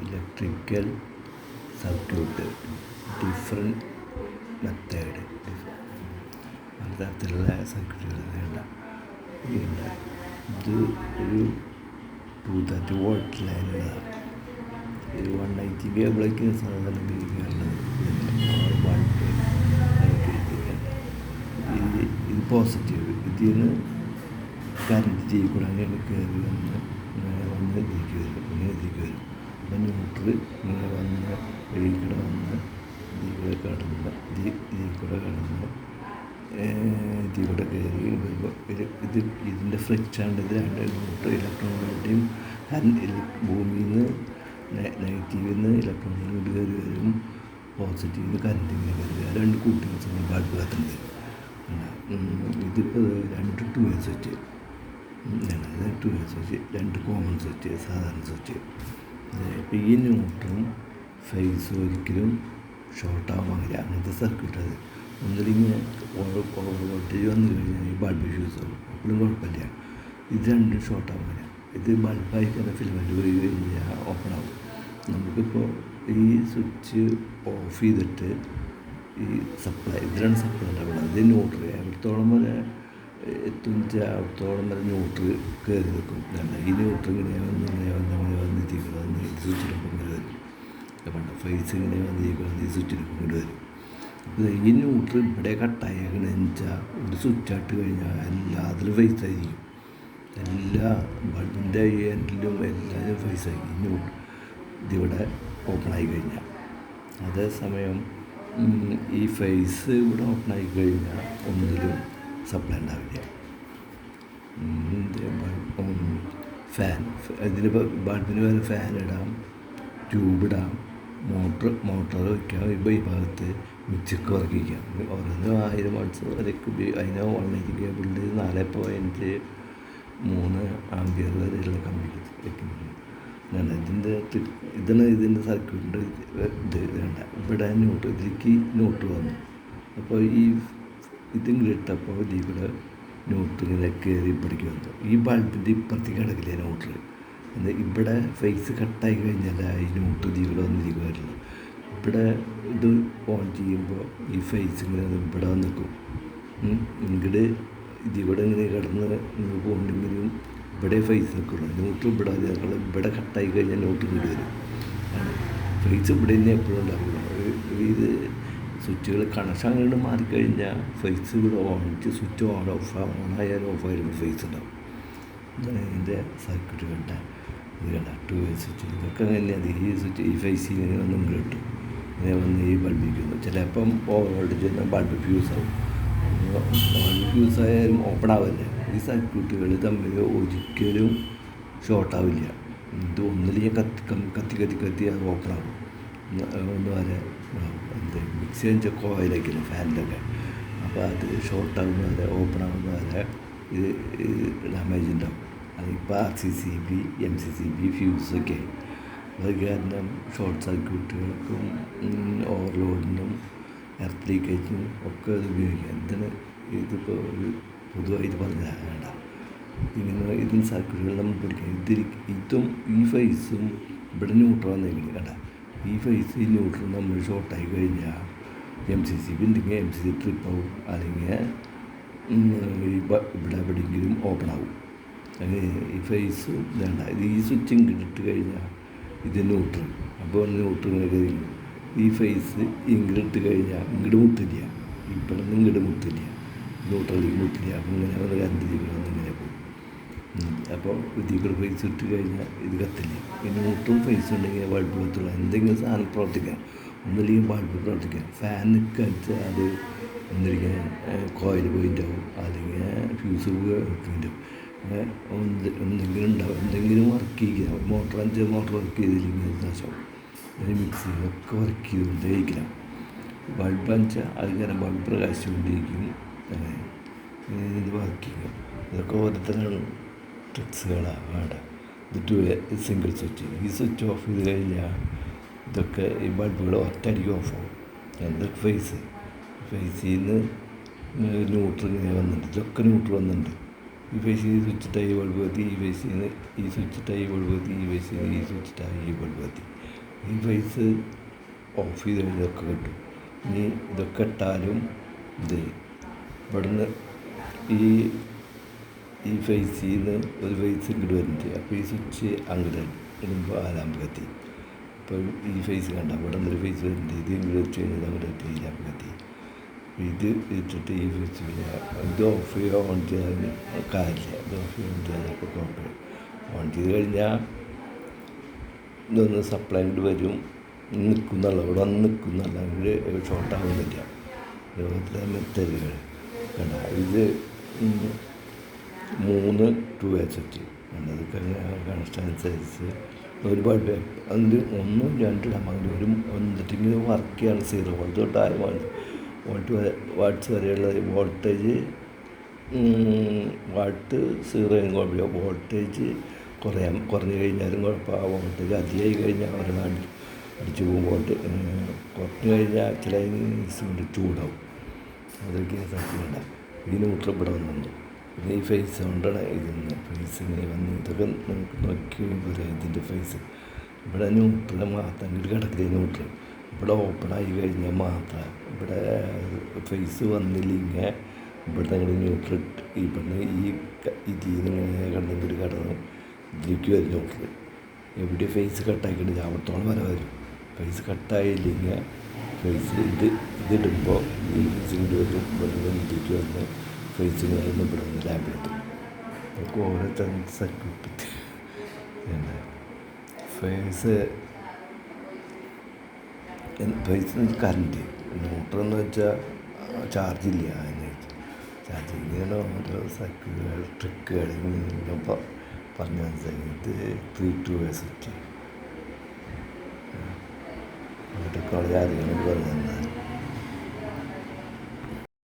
Electrical circuit different method പലതരത്തിലുള്ള സർക്യൂട്ടുകളുണ്ട്. ഇത് ഒരു 230 വോൾട്ട് ലൈനുള്ളതാണ്. ഇത് 180 കേബിളൊക്കെ സാധാരണ ഉപയോഗിക്കാറുള്ളത്. ബൾബ് ഇത് പോസിറ്റീവ്, ഇതിന് കറണ്ട് ഇതിൽ കൂടെ അങ്ങനെ കയറി വന്ന് ഇതിലേക്ക് വരും. അപ്പം ന്യൂട്രൽ ഇങ്ങനെ വന്ന് ഇതിൽ കൂടെ വന്ന് ഇതിൽ കൂടെ കയറി വരുമ്പോൾ ഇതിൻ്റെ ഫ്രിക്ഷൻ ഇത് രണ്ട് ന്യൂട്രൽ ഇലക്ട്രോണുകളുടെയും ഭൂമിയിൽ നിന്ന് നെഗറ്റീവിൽ നിന്ന് ഇലക്ട്രോണുകൾ കയറി വരും, പോസിറ്റീവിൽ നിന്ന് കറണ്ട് ഇങ്ങനെ കയറി വരും. രണ്ട് കൂട്ടി വെച്ചാൽ ബൾബ് കത്തുന്നത്. ഇതിപ്പോൾ 2 2 സ്വിച്ച്, 2 സ്വിച്ച്, 2 കോമൺ സ്വിച്ച്, സാധാരണ സ്വിച്ച്. ഇപ്പോൾ ഈ ന്യൂട്രലും ഫേസും ഒരിക്കലും ഷോർട്ടാവാകില്ല. അങ്ങനത്തെ സർക്യൂട്ട് അത്. ഒന്നിലിങ്ങനെ ഓവർ വോൾട്ടേജ് വന്നു കഴിഞ്ഞാൽ ഈ ബൾബ് ഫ്യൂസ് ആവും, അപ്പോഴും കുഴപ്പമില്ല. ഇത് രണ്ടും ഷോർട്ടാവില്ല. ഇത് ബൾബായി തന്നെ ഫിലമെൻറ്റ് പോയി കഴിഞ്ഞാൽ ഓപ്പൺ ആവും. നമുക്കിപ്പോൾ ഈ സ്വിച്ച് ഓഫ് ചെയ്തിട്ട് ഈ സപ്ലൈ ഇതിലാണ് സപ്ലൈ ഉണ്ടാവുന്നത്. ഇത് ന്യൂട്രൽ എവിടത്തോളം വരെ എത്തുന്നിച്ചാൽ അവിടത്തോളം വരെ ന്യൂട്രൽ കയറി നിൽക്കും. ഈ ന്യൂട്രൽ ഇങ്ങനെ വന്ന് സ്വിച്ചിലൊപ്പം ഇങ്ങനെ വരും. അപ്പം ഫേസ് ഇങ്ങനെ വന്ന് സ്വിച്ചിലൊപ്പം ഇങ്ങനെ വരും. അപ്പോൾ ഈ ന്യൂട്രൽ ഇവിടെ കട്ടായെന്ന് വെച്ചാൽ ഒരു സ്വിച്ചായിട്ട് കഴിഞ്ഞാൽ എല്ലാത്തിലും ഫേസ് ആയിരിക്കും. എല്ലാ ബൾബിൻ്റെ എൻഡിലും എല്ലാവരും ഫേസ് ആയിരിക്കും ഇതിവിടെ ഓപ്പൺ ആയി കഴിഞ്ഞാൽ. അതേസമയം ഈ ഫേസ് ഇവിടെ ഓപ്പൺ ആയി കഴിഞ്ഞാൽ ഒന്നിലും സപ്ലൈ ഉണ്ടാവില്ല. ഫാൻ, ഇതിന് ബൾബിന് വരെ ഫാൻ ഇടാം, ട്യൂബ് ഇടാം, മോട്ടർ വയ്ക്കാം. ഇപ്പോൾ ഈ ഭാഗത്ത് മിക്സിക്ക് വർക്ക് ചെയ്യാം. ഓരോന്ന് 1000 വാട്ട്സ് വരെയൊക്കെ അതിന് 180 കേബിളിൽ 4.3 ആംപിയർ വരെയുള്ള കമ്പി വയ്ക്കുന്നുണ്ട്. ഇതിൻ്റെ സർക്യൂട്ടിൻ്റെ ഇത് വേണ്ട. ഇവിടെ ഇതിലേക്ക് ന്യൂട്രൽ വന്നു. അപ്പോൾ ഇതിങ്ങനെ ഇട്ടപ്പോൾ ഇതിൽ കൂടെ ന്യൂട്രൽ ഇങ്ങനെ കയറി ഇവിടേക്ക് വന്നു. ഈ ബൾബിൻ്റെ ഇപ്പുറത്തേക്ക് കിടക്കില്ല ന്യൂട്രൽ. എന്നാൽ ഇവിടെ ഫേസ് കട്ടായി കഴിഞ്ഞാൽ ഈ ന്യൂട്രൽ ഇതിൽ കൂടെ വന്നിരിക്കും വരില്ല. ഇവിടെ ഇത് ഓൺ ചെയ്യുമ്പോൾ ഈ ഫേസ് ഇങ്ങനെ ഇവിടെ വന്ന് നിൽക്കും. ഇങ്ങോട്ട് ഇതിൽ കൂടെ ഇങ്ങനെ കിടന്ന് പോകണമെങ്കിലും ഇവിടെ ഫേസ് നിൽക്കുള്ളൂ. ന്യൂട്രൽ ഇവിടെ കട്ടായി കഴിഞ്ഞാൽ ന്യൂട്രൽ ഇങ്ങോട്ട് വരും. ഫേസ് ഇവിടെ തന്നെ എപ്പോഴും ഉണ്ടാവില്ല. ഇത് സ്വിച്ചുകൾ കണക്ഷൻ അങ്ങോട്ട് മാറിക്കഴിഞ്ഞാൽ ഫേസ് ഇവിടെ സ്വിച്ച് ഓണായാലും ഓഫായാലും ഫേസ് ഉണ്ടാവും. ഇതാണ് ഇതിൻ്റെ സർക്യൂട്ട് കണ്ട. ഇത് കണ്ട 2 സ്വിച്ച്. ഇതൊക്കെ തന്നെയാണ് ഈ സ്വിച്ച്. ഈ ഫേസിൽ ഇങ്ങനെ വന്ന് ഇങ്ങോട്ട് കിട്ടും. ഇങ്ങനെ വന്ന് ഈ ബൾബിക്കുന്നു. ചിലപ്പം ഓവർ വോൾട്ടേജ് വന്നാൽ ബൾബ് ഫ്യൂസ് ആവും. ബൾബ് ഫ്യൂസ് ആയാലും ഓപ്പൺ ആവില്ല. ഈ സർക്യൂട്ടുകൾ തമ്മിൽ ഒരിക്കലും ഷോർട്ടാവില്ല. ഇത് ഒന്നിലേക്ക് കത്തി അത് ഓപ്പൺ ആവും. ഒന്ന് വരെ മിക്സി വെച്ചാൽ കോയിലൊക്കെയില്ല ഫാനിലൊക്കെ. അപ്പോൾ അത് ഷോർട്ടാകുന്ന വരെ ഓപ്പൺ ആകുന്ന വരെ ഇത് ഡാമേജ് ഉണ്ടാവും. അതിപ്പോൾ RCCB MCCB ഫ്യൂസൊക്കെ. അത് കാരണം ഷോർട്ട് സർക്യൂട്ടുകൾക്കും ഓവർലോഡിനും എർത്ത് ലീക്കേജിനും ഒക്കെ അത് ഉപയോഗിക്കാം. ഇതിപ്പോൾ ഒരു പൊതുവായിട്ട് പറഞ്ഞാൽ വേണ്ട. ഇതിന് സർക്യൂട്ടുകൾ നമ്മൾ പഠിക്കാം. ഇതും ഈ ഫേസും ഇവിടെ ന്യൂട്രൽ വന്നേക്കുന്നത് കണ്ട. ഈ ഫേസ് ഈ ന്യൂട്രൽ നമ്മൾ ഷോർട്ടായി കഴിഞ്ഞാൽ MCCB ഉണ്ടെങ്കിൽ MCC ട്രിപ്പ് ആവും, അല്ലെങ്കിൽ ഇവിടെ എവിടെയെങ്കിലും ഓപ്പൺ ആവും. ഈ ഫേസ് വേണ്ട. ഈ സ്വിച്ച് ഇങ്ങോട്ട് ഇട്ട് കഴിഞ്ഞാൽ ഇത് ന്യൂട്രൽ. അപ്പോൾ ന്യൂട്രൽ ഇങ്ങനെ കയറി. ഈ ഫേസ് ഇങ്ങോട്ട് ഇട്ട് കഴിഞ്ഞാൽ ഇങ്ങോട്ട് മുട്ടില്ല, ഇവിടെ നിന്ന് ഇങ്ങോട്ട് മുട്ടില്ല, ന്യൂട്രലിലേക്ക് മുട്ടില്ല. അപ്പോൾ ഇങ്ങനെ വന്ന് കറണ്ട് ഇങ്ങനെ പോകും. അപ്പോൾ ഇതിൽ കൂടെ ഫേസ് ഇട്ട് കഴിഞ്ഞാൽ ഇത് കത്തില്ല. ഈ ന്യൂട്രൽ ഫേസ് ഉണ്ടെങ്കിൽ ബൾബ് കത്തുള്ളൂ. എന്തെങ്കിലും സാധനം പ്രവർത്തിക്കാം, ഒന്നില്ലെങ്കിൽ ബൾബ് പ്രവർത്തിക്കാം. ഫാനൊക്കെ വെച്ചാൽ അത് ഒന്നില്ലെങ്കിൽ കോയിൽ പോയിൻ്റ് ആവും, അല്ലെങ്കിൽ ഫ്യൂസ് പോയിൻ്റ് ആവും. എന്തെങ്കിലും ഉണ്ടാവും, എന്തെങ്കിലും വർക്ക് ചെയ്യുക. മോട്ടർ വർക്ക് ചെയ്തില്ലെങ്കിൽ നാശമാവും. മിക്സികളൊക്കെ വർക്ക് ചെയ്തുകൊണ്ടേയിരിക്കണം. ബൾബ് വെച്ചാൽ അതിങ്ങനെ ബൾബ് പ്രകാശിച്ചുകൊണ്ടിരിക്കും. ഇത് വർക്ക് ചെയ്യും. ഇതൊക്കെ ഓരോരുത്തരാണ് ട്രിക്സുകളാണ് വേണ്ട. ഇത് സിംഗിൾ സ്വിച്ച്. ഈ സ്വിച്ച് ഓഫ് ചെയ്ത് കഴിഞ്ഞാൽ ഇതൊക്കെ ഈ ബൾബുകൾ ഒറ്റയടിക്ക് ഓഫാവും. എന്തൊക്കെ ഫേസിൽ നിന്ന് ന്യൂട്രൽ ഇങ്ങനെ വന്നിട്ടുണ്ട്. ഇതൊക്കെ ന്യൂട്രൽ വന്നിട്ടുണ്ട്. ഈ ഫേസിൽ നിന്ന് സ്വിച്ച് ഇട്ടാൽ ഈ ബൾബ് കത്തി, ഈ ഫേസിൽ നിന്ന് ഈ സ്വിച്ച് ഇട്ടാൽ ഈ ബൾബ് കത്തി, ഈ ഫേസിൽ നിന്ന് ഈ സ്വിച്ച് ഇട്ടാൽ ഈ ബൾബ് കത്തി. ഈ ഫേസ് ഓഫ് ചെയ്ത് കഴിഞ്ഞതൊക്കെ കിട്ടും. ഇനി ഇതൊക്കെ ഇട്ടാലും ഇത് ഇവിടുന്ന് ഈ ഫേസിൽ നിന്ന് ഒരു ഫേസ് ഇങ്ങോട്ട് വരുന്നുണ്ട്. അപ്പോൾ ഈ സ്വിച്ച് അങ്ങോട്ട് ഇടുമ്പോൾ ആ ലാമ്പ് കത്തി. അപ്പോൾ ഈ ഫേസ് കണ്ട ഇവിടെ നിന്നൊരു ഫേസ് വരുന്നുണ്ട്. ഇത് ഇങ്ങോട്ട് വെച്ച് കഴിഞ്ഞാൽ അങ്ങോട്ട് എത്തി ഈ ലാമ്പ് കത്തി. ഇത് ഇട്ടിട്ട് ഈ ഫേസ് ഇത് ഓഫ് ചെയ്യുക ഓൺ ചെയ്യാൻ കാര്യമില്ല. ഇത് ഓഫ് ചെയ്യാൻ ചെയ്യാനൊക്കെ കുഴപ്പമില്ല. ഓൺ ചെയ്ത് കഴിഞ്ഞാൽ ഇതൊന്ന് സപ്ലൈ കൊണ്ട് വരും, നിൽക്കുന്നല്ല, ഇവിടെ വന്ന് നിൽക്കുന്നല്ല, എങ്കിൽ ഷോർട്ടാകുന്നില്ല. ലോകത്തിലെ മെത്തേഡുകൾ കണ്ട ഇത് 3 2 സ്വിച്ച് കണ്ടത് കണക്ഷൻ അനുസരിച്ച് ഒരുപാട് അതിൽ 1 2 അങ്ങനെ ഒരു എന്നിട്ടെങ്കിൽ വർക്ക് ചെയ്യാണ് 0 വോൾട്ട് തൊട്ട് 6 വാട്ട്സ് വരെയുള്ള വോൾട്ടേജ് വാട്ട് 0 കുഴപ്പമില്ല. വോൾട്ടേജ് കുറഞ്ഞു കഴിഞ്ഞാലും കുഴപ്പമില്ല. ആ വോൾട്ടേജ് അധികമായി കഴിഞ്ഞാൽ ഒരാൾ അടിച്ചു പോകും. കുറഞ്ഞു കഴിഞ്ഞാൽ ചില കൊണ്ട് ചൂടാവും. അതൊക്കെ സത്യമില്ല. ഈ ന്യൂട്രൽ ഇവിടെ വന്നു. പിന്നെ ഈ ഫേസ് കൊണ്ടാണ് ഇതിന്ന് ഫേസ് ഇങ്ങനെ വന്ന് ഇതൊക്കെ നമുക്ക് നോക്കി പറയാം. ഇതിൻ്റെ ഫേസ് ഇവിടെ ന്യൂട്രൽ മാത്രം ഇങ്ങോട്ട് കിടക്കില്ല. ന്യൂട്രൽ ഇവിടെ ഓപ്പണായി കഴിഞ്ഞാൽ മാത്രം ഇവിടെ ഫേസ് വന്നില്ലെങ്കിൽ ഇവിടെ ഞങ്ങൾ ന്യൂട്രൽ ഇവിടുന്ന് ഇതിൽ നിന്ന് ഇങ്ങനെ കിടന്നെങ്കിൽ കിടന്ന് ഇതിലേക്ക് വരും ന്യൂട്രൽ. എവിടെ ഫേസ് കട്ടാക്കിയിട്ട് അവിടത്തോളം വരെ വരും. ഫേസ് കട്ടായില്ലെങ്കിൽ ഫേസ് ഇതിടുമ്പോൾ ഈ ഫേസ് ഇങ്ങോട്ട് വരും. ഇവിടെ ഇതിലേക്ക് വന്ന് ഫേസിന് വരുന്ന ഇവിടെ നിന്ന് ലാബിലെത്തും. നമുക്ക് ഓരോ സർക്യൂട്ട് ഫേസ് കറണ്ട് മോട്ടറെന്ന് വെച്ചാൽ ചാർജില്ല. അതിന് ചാർജിങ്ങനെ ഓരോ സർക്യൂട്ടുകൾ ട്രിക്കുകൾ ഇങ്ങനെ പറഞ്ഞ് മനസ്സിലാക്കി. ഇത് 3 2 സ്വിച്ച് അതൊക്കെ വളരെ അറിയാൻ പറഞ്ഞത്.